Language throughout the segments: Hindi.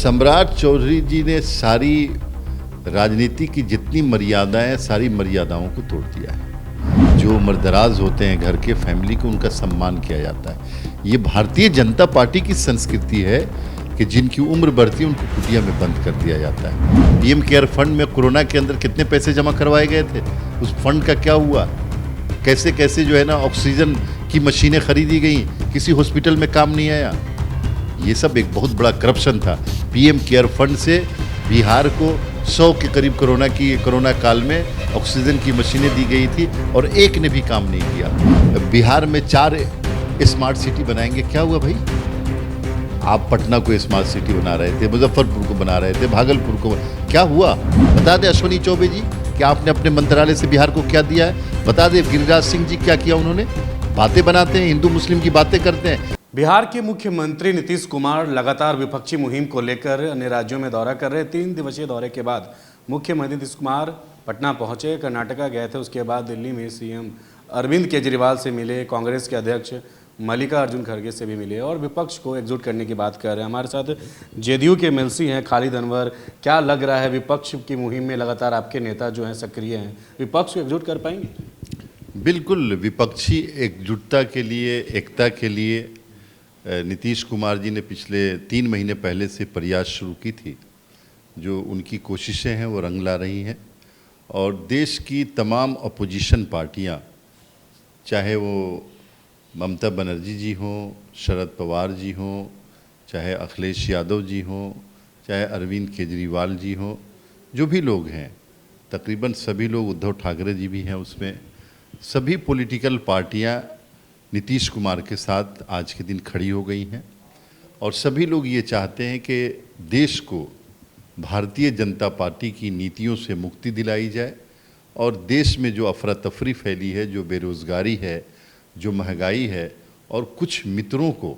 सम्राट चौधरी जी ने सारी राजनीति की जितनी मर्यादाएं हैं, सारी मर्यादाओं को तोड़ दिया है। जो उम्रदराज होते हैं घर के, फैमिली को उनका सम्मान किया जाता है। ये भारतीय जनता पार्टी की संस्कृति है कि जिनकी उम्र बढ़ती है उनको कुटिया में बंद कर दिया जाता है। पीएम केयर फंड में कोरोना के अंदर कितने पैसे जमा करवाए गए थे, उस फंड का क्या हुआ? कैसे कैसे जो है ना ऑक्सीजन की मशीनें खरीदी गई, किसी हॉस्पिटल में काम नहीं आया। ये सब एक बहुत बड़ा करप्शन था। पीएम केयर फंड से बिहार को 100 के करीब कोरोना काल में ऑक्सीजन की मशीनें दी गई थी और एक ने भी काम नहीं किया। बिहार में 4 स्मार्ट सिटी बनाएंगे, क्या हुआ भाई? आप पटना को स्मार्ट सिटी बना रहे थे, मुजफ्फरपुर को बना रहे थे, भागलपुर को, क्या हुआ? बता दें अश्विनी चौबे जी कि आपने अपने मंत्रालय से बिहार को क्या दिया है? बता दें गिरिराज सिंह जी क्या किया उन्होंने? बातें बनाते हैं, हिंदू मुस्लिम की बातें करते हैं। बिहार के मुख्यमंत्री नीतीश कुमार लगातार विपक्षी मुहिम को लेकर अन्य राज्यों में दौरा कर रहे। 3 दिवसीय दौरे के बाद मुख्यमंत्री नीतीश कुमार पटना पहुंचे, कर्नाटका गए थे। उसके बाद दिल्ली में सीएम अरविंद केजरीवाल से मिले, कांग्रेस के अध्यक्ष मल्लिकार्जुन खड़गे से भी मिले और विपक्ष को एकजुट करने की बात कर रहे हैं। हमारे साथ जेडीयू के एमएलसी हैं खालिद अनवर। क्या लग रहा है, विपक्ष की मुहिम में लगातार आपके नेता जो हैं सक्रिय हैं, विपक्ष को एकजुट कर पाएंगे? बिल्कुल, विपक्षी एकजुटता के लिए, एकता के लिए नीतीश कुमार जी ने पिछले 3 महीने पहले से प्रयास शुरू की थी। जो उनकी कोशिशें हैं वो रंग ला रही हैं और देश की तमाम अपोजिशन पार्टियां, चाहे वो ममता बनर्जी जी हों, शरद पवार जी हों, चाहे अखिलेश यादव जी हों, चाहे अरविंद केजरीवाल जी हों, जो भी लोग हैं, तकरीबन सभी लोग, उद्धव ठाकरे जी भी हैं उसमें, सभी पॉलिटिकल पार्टियां नीतीश कुमार के साथ आज के दिन खड़ी हो गई हैं और सभी लोग ये चाहते हैं कि देश को भारतीय जनता पार्टी की नीतियों से मुक्ति दिलाई जाए और देश में जो अफरा तफरी फैली है, जो बेरोज़गारी है, जो महंगाई है और कुछ मित्रों को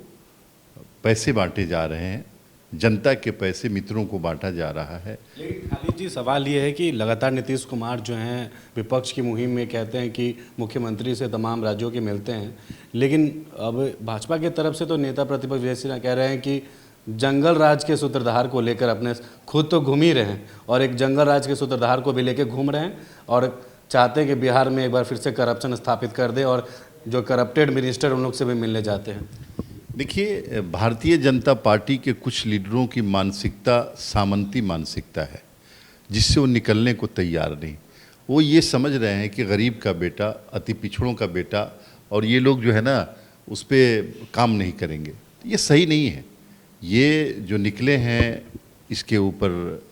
पैसे बांटे जा रहे हैं, जनता के पैसे मित्रों को बांटा जा रहा है। लेकिन खालिद जी, सवाल ये है कि लगातार नीतीश कुमार जो हैं विपक्ष की मुहिम में कहते हैं कि मुख्यमंत्री से तमाम राज्यों के मिलते हैं, लेकिन अब भाजपा की तरफ से तो नेता प्रतिपक्ष विजय सिन्हा कह रहे हैं कि जंगल राज के सूत्रधार को लेकर अपने खुद तो घूम ही रहे हैं और एक जंगल राज के सूत्रधार को भी लेकर घूम रहे हैं और चाहते हैं कि बिहार में एक बार फिर से करप्शन स्थापित कर दे और जो करप्टेड मिनिस्टर उन लोग से भी मिलने जाते हैं। देखिए, भारतीय जनता पार्टी के कुछ लीडरों की मानसिकता सामंती मानसिकता है, जिससे वो निकलने को तैयार नहीं। वो ये समझ रहे हैं कि गरीब का बेटा, अति पिछड़ों का बेटा, और ये लोग जो है ना उस पर काम नहीं करेंगे। ये सही नहीं है। ये जो निकले हैं इसके ऊपर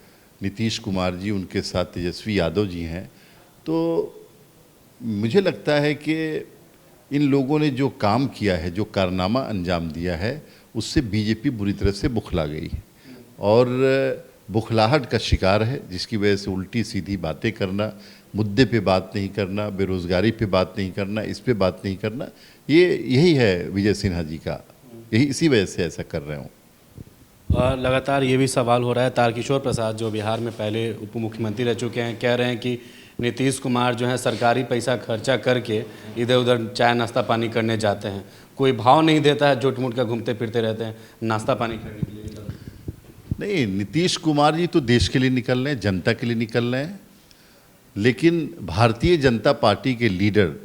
नीतीश कुमार जी, उनके साथ तेजस्वी यादव जी हैं, तो मुझे लगता है कि इन लोगों ने जो काम किया है, जो कारनामा अंजाम दिया है, उससे बीजेपी बुरी तरह से बुखला गई है और बुखलाहट का शिकार है, जिसकी वजह से उल्टी सीधी बातें करना, मुद्दे पे बात नहीं करना, बेरोज़गारी पे बात नहीं करना, इस पे बात नहीं करना, यही है विजय सिन्हा जी का। यही इसी वजह से ऐसा कर रहे हूँ। और लगातार ये भी सवाल हो रहा है, तारकिशोर प्रसाद जो बिहार में पहले उप मुख्यमंत्री रह चुके हैं, कह रहे हैं कि नीतीश कुमार जो है सरकारी पैसा खर्चा करके इधर उधर चाय नाश्ता पानी करने जाते हैं, कोई भाव नहीं देता है, झूठ मूठ का घूमते फिरते रहते हैं नाश्ता पानी करने के लिए। नहीं, नीतीश कुमार जी तो देश के लिए निकल रहे हैं, जनता के लिए निकल रहे हैं, लेकिन भारतीय जनता पार्टी के लीडर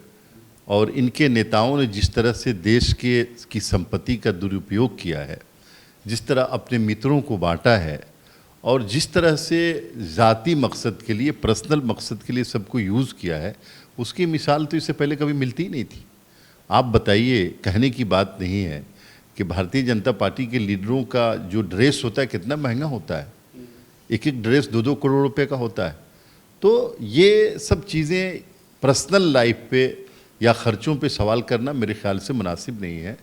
और इनके नेताओं ने जिस तरह से देश की संपत्ति का दुरुपयोग किया है, जिस तरह अपने मित्रों को बांटा है और जिस तरह से ज़ाती मकसद के लिए, पर्सनल मकसद के लिए सबको यूज़ किया है, उसकी मिसाल तो इससे पहले कभी मिलती ही नहीं थी। आप बताइए, कहने की बात नहीं है कि भारतीय जनता पार्टी के लीडरों का जो ड्रेस होता है कितना महंगा होता है। एक एक ड्रेस 2-2 करोड़ रुपए का होता है। तो ये सब चीज़ें पर्सनल लाइफ पे या ख़र्चों पे सवाल करना मेरे ख्याल से मुनासिब नहीं है।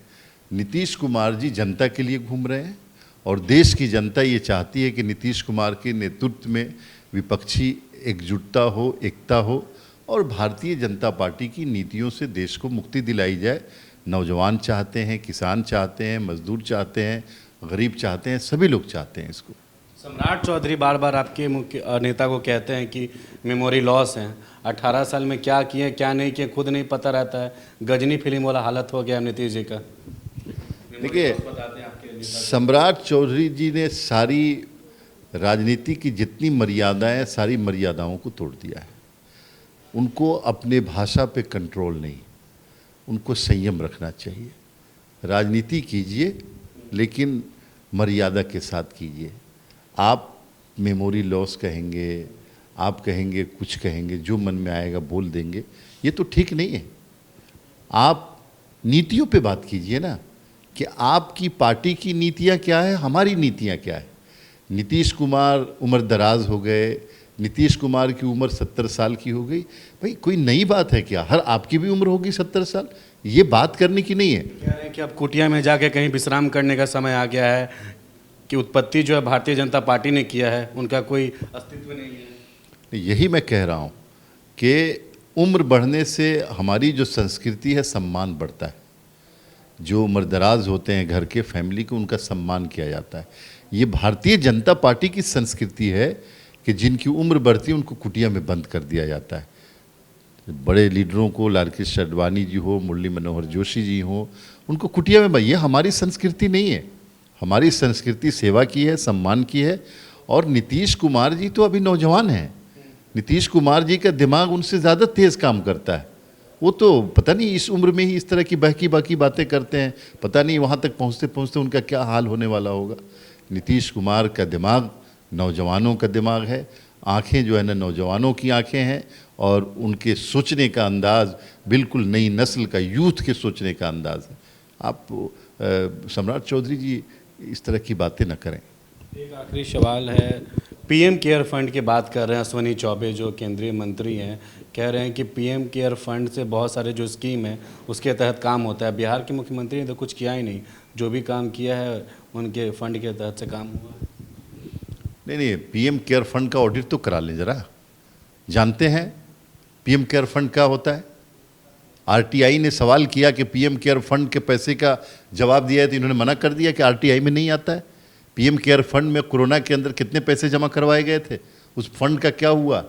नीतीश कुमार जी जनता के लिए घूम रहे हैं और देश की जनता ये चाहती है कि नीतीश कुमार के नेतृत्व में विपक्षी एकजुटता हो, एकता हो और भारतीय जनता पार्टी की नीतियों से देश को मुक्ति दिलाई जाए। नौजवान चाहते हैं, किसान चाहते हैं, मजदूर चाहते हैं, गरीब चाहते हैं, सभी लोग चाहते हैं इसको। सम्राट चौधरी बार बार आपके मुख्य नेता को कहते हैं कि मेमोरी लॉस है, 18 साल में क्या किए क्या नहीं किए खुद नहीं पता रहता है। गजनी फिल्म वाला हालत हो गया नीतीश जी का। देखिए, सम्राट चौधरी जी ने सारी राजनीति की जितनी मर्यादाएं सारी मर्यादाओं को तोड़ दिया है। उनको अपने भाषा पे कंट्रोल नहीं, उनको संयम रखना चाहिए। राजनीति कीजिए लेकिन मर्यादा के साथ कीजिए। आप मेमोरी लॉस कहेंगे, आप कहेंगे कुछ कहेंगे, जो मन में आएगा बोल देंगे, ये तो ठीक नहीं है। आप नीतियों पे बात कीजिए ना, कि आपकी पार्टी की नीतियां क्या है, हमारी नीतियां क्या है। नीतीश कुमार उम्र दराज हो गए, नीतीश कुमार की उम्र 70 साल की हो गई, भाई कोई नई बात है क्या? हर आपकी भी उम्र होगी 70 साल, ये बात करने की नहीं है। कह रहे हैं कि अब कुटिया में जाके कहीं विश्राम करने का समय आ गया है, कि उत्पत्ति जो है भारतीय जनता पार्टी ने किया है, उनका कोई अस्तित्व नहीं है। यही मैं कह रहा हूँ कि उम्र बढ़ने से हमारी जो संस्कृति है सम्मान बढ़ता है। जो उम्रदराज होते हैं घर के, फैमिली को, उनका सम्मान किया जाता है। ये भारतीय जनता पार्टी की संस्कृति है कि जिनकी उम्र बढ़ती है उनको कुटिया में बंद कर दिया जाता है। बड़े लीडरों को, लालकृष्ण आडवाणी जी हो, मुरली मनोहर जोशी जी हो, उनको कुटिया में बंद। ये हमारी संस्कृति नहीं है। हमारी संस्कृति सेवा की है, सम्मान की है। और नीतीश कुमार जी तो अभी नौजवान हैं। नीतीश कुमार जी का दिमाग उनसे ज़्यादा तेज़ काम करता है। वो तो पता नहीं इस उम्र में ही इस तरह की बहकी बाकी बातें करते हैं, पता नहीं वहाँ तक पहुँचते पहुँचते उनका क्या हाल होने वाला होगा। नीतीश कुमार का दिमाग नौजवानों का दिमाग है, आँखें जो है ना नौजवानों की आँखें हैं, और उनके सोचने का अंदाज़ बिल्कुल नई नस्ल का, यूथ के सोचने का अंदाज़ है। आप सम्राट चौधरी जी इस तरह की बातें न करें। एक आखिरी सवाल है, पीएम केयर फंड की बात कर रहे हैं अश्विनी चौबे जो केंद्रीय मंत्री हैं, कह रहे हैं कि पीएम केयर फंड से बहुत सारे जो स्कीम है उसके तहत काम होता है। बिहार के मुख्यमंत्री ने तो कुछ किया ही नहीं, जो भी काम किया है उनके फंड के तहत से काम हुआ। नहीं, पीएम केयर फंड का ऑडिट तो करा लें जरा। जानते हैं पीएम केयर फंड क्या होता है? आरटीआई ने सवाल किया कि पीएम केयर फंड के पैसे का जवाब दिया है तो इन्होंने मना कर दिया कि आरटीआई में नहीं आता है। पीएम केयर फंड में कोरोना के अंदर कितने पैसे जमा करवाए गए थे, उस फंड का क्या हुआ,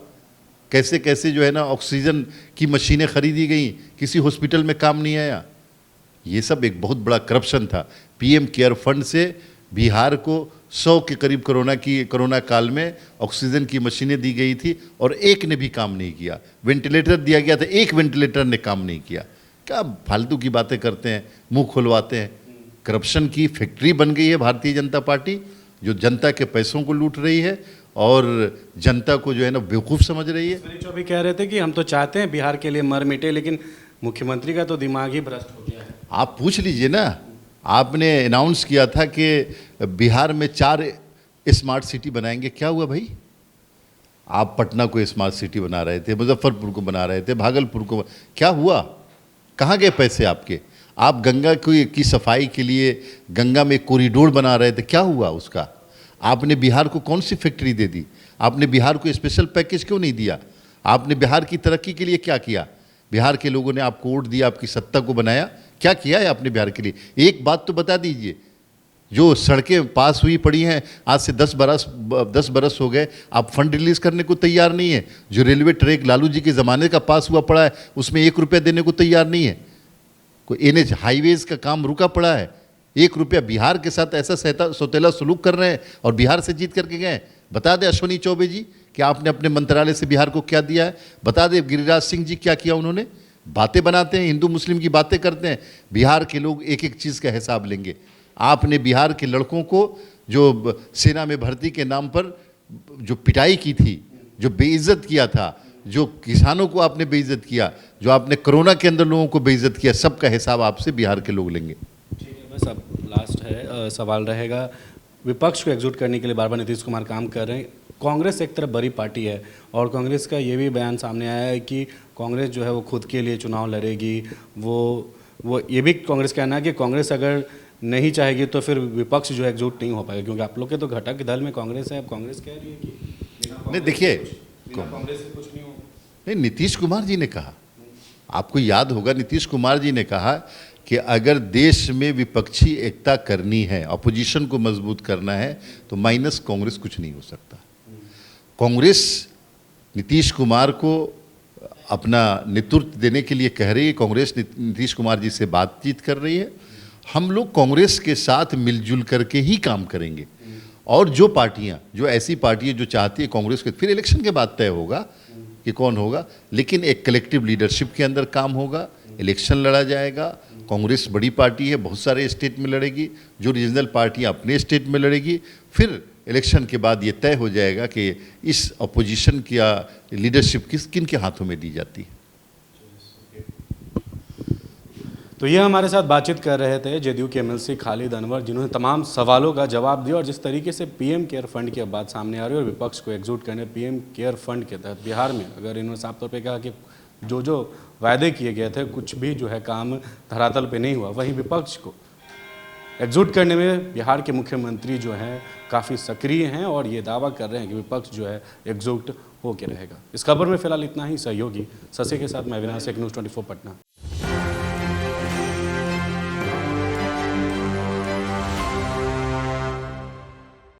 कैसे कैसे जो है ना ऑक्सीजन की मशीनें खरीदी गई, किसी हॉस्पिटल में काम नहीं आया। ये सब एक बहुत बड़ा करप्शन था। पीएम केयर फंड से बिहार को 100 के करीब कोरोना काल में ऑक्सीजन की मशीनें दी गई थी और एक ने भी काम नहीं किया। वेंटिलेटर दिया गया था, एक वेंटिलेटर ने काम नहीं किया। क्या फालतू की बातें करते हैं, मुंह खुलवाते हैं। करप्शन की फैक्ट्री बन गई है भारतीय जनता पार्टी, जो जनता के पैसों को लूट रही है और जनता को जो है ना बेवकूफ़ समझ रही है। अश्विनी चौबे कह रहे थे कि हम तो चाहते हैं बिहार के लिए मर मिटे, लेकिन मुख्यमंत्री का तो दिमाग ही भ्रष्ट हो गया है। आप पूछ लीजिए ना, आपने अनाउंस किया था कि बिहार में 4 स्मार्ट सिटी बनाएंगे, क्या हुआ भाई? आप पटना को स्मार्ट सिटी बना रहे थे, मुजफ्फरपुर को बना रहे थे, भागलपुर को, क्या हुआ? कहाँ गए पैसे आपके? आप गंगा की सफाई के लिए गंगा में कॉरिडोर बना रहे थे, क्या हुआ उसका? आपने बिहार को कौन सी फैक्ट्री दे दी? आपने बिहार को स्पेशल पैकेज क्यों नहीं दिया? आपने बिहार की तरक्की के लिए क्या किया? बिहार के लोगों ने आपको वोट दिया, आपकी सत्ता को बनाया, क्या किया है आपने बिहार के लिए? एक बात तो बता दीजिए। जो सड़कें पास हुई पड़ी हैं आज से 10 बरस हो गए, आप फंड रिलीज करने को तैयार नहीं है। जो रेलवे ट्रैक लालू जी के ज़माने का पास हुआ पड़ा है, उसमें 1 रुपया देने को तैयार नहीं है। कोई एनएच हाईवेज का काम रुका पड़ा है, 1 रुपया बिहार के साथ ऐसा सौतेला सलूक कर रहे हैं और बिहार से जीत करके गए। बता दें अश्विनी चौबे जी कि आपने अपने मंत्रालय से बिहार को क्या दिया है। बता दें गिरिराज सिंह जी क्या किया उन्होंने। बातें बनाते हैं, हिंदू मुस्लिम की बातें करते हैं। बिहार के लोग एक एक चीज़ का हिसाब लेंगे। आपने बिहार के लड़कों को जो सेना में भर्ती के नाम पर जो पिटाई की थी, जो बेइज्जत किया था, जो किसानों को आपने बेइज्जत किया, जो आपने कोरोना के अंदर लोगों को बेइज्जत किया, सबका हिसाब आपसे बिहार के लोग लेंगे। ठीक है, बस अब लास्ट है सवाल रहेगा, विपक्ष को एकजुट करने के लिए बार बार नीतीश कुमार काम कर रहे हैं। कांग्रेस एक तरफ बड़ी पार्टी है और कांग्रेस का ये भी बयान सामने आया है कि कांग्रेस जो है वो खुद के लिए चुनाव लड़ेगी। वो ये भी कांग्रेस कहना है कि कांग्रेस अगर नहीं चाहेगी तो फिर विपक्ष जो है एकजुट नहीं हो पाएगा, क्योंकि आप लोग के तो घटक दल में कांग्रेस है। अब कांग्रेस कह रही है कि नहीं, देखिए कांग्रेस से कुछ नहीं हो। नहीं, नीतीश कुमार जी ने कहा, आपको याद होगा नीतीश कुमार जी ने कहा कि अगर देश में विपक्षी एकता करनी है, अपोजिशन को मजबूत करना है, तो माइनस कांग्रेस कुछ नहीं हो सकता। कांग्रेस नीतीश कुमार को अपना नेतृत्व देने के लिए कह रही है, कांग्रेस नीतीश कुमार जी से बातचीत कर रही है। हम लोग कांग्रेस के साथ मिलजुल करके ही काम करेंगे और जो पार्टियां, जो ऐसी पार्टियां जो चाहती है कांग्रेस के, फिर इलेक्शन के बाद तय होगा कि कौन होगा, लेकिन एक कलेक्टिव लीडरशिप के अंदर काम होगा, इलेक्शन लड़ा जाएगा। कांग्रेस बड़ी पार्टी है, बहुत सारे स्टेट में लड़ेगी, जो रीजनल पार्टियां अपने स्टेट में लड़ेगी। फिर इलेक्शन के बाद ये तय हो जाएगा कि इस अपोजिशन की लीडरशिप किन के हाथों में दी जाती है। तो ये हमारे साथ बातचीत कर रहे थे जेडीयू के एमएलसी खालिद अनवर, जिन्होंने तमाम सवालों का जवाब दिया। और जिस तरीके से पीएम केयर फंड की अब बात सामने आ रही है और विपक्ष को एकजुट करने पीएम केयर फंड के तहत बिहार में, अगर इन्होंने साफ तौर पे कहा कि जो वायदे किए गए थे कुछ भी जो है काम धरातल पे नहीं हुआ, वहीं विपक्ष को एकजुट करने में बिहार के मुख्यमंत्री जो हैं काफ़ी सक्रिय हैं और ये दावा कर रहे हैं कि विपक्ष जो है एकजुट होकर रहेगा। इस खबर में फिलहाल इतना ही। सहयोगी शशि के साथ मैं अविनाश, एक न्यूज़ 24 पटना।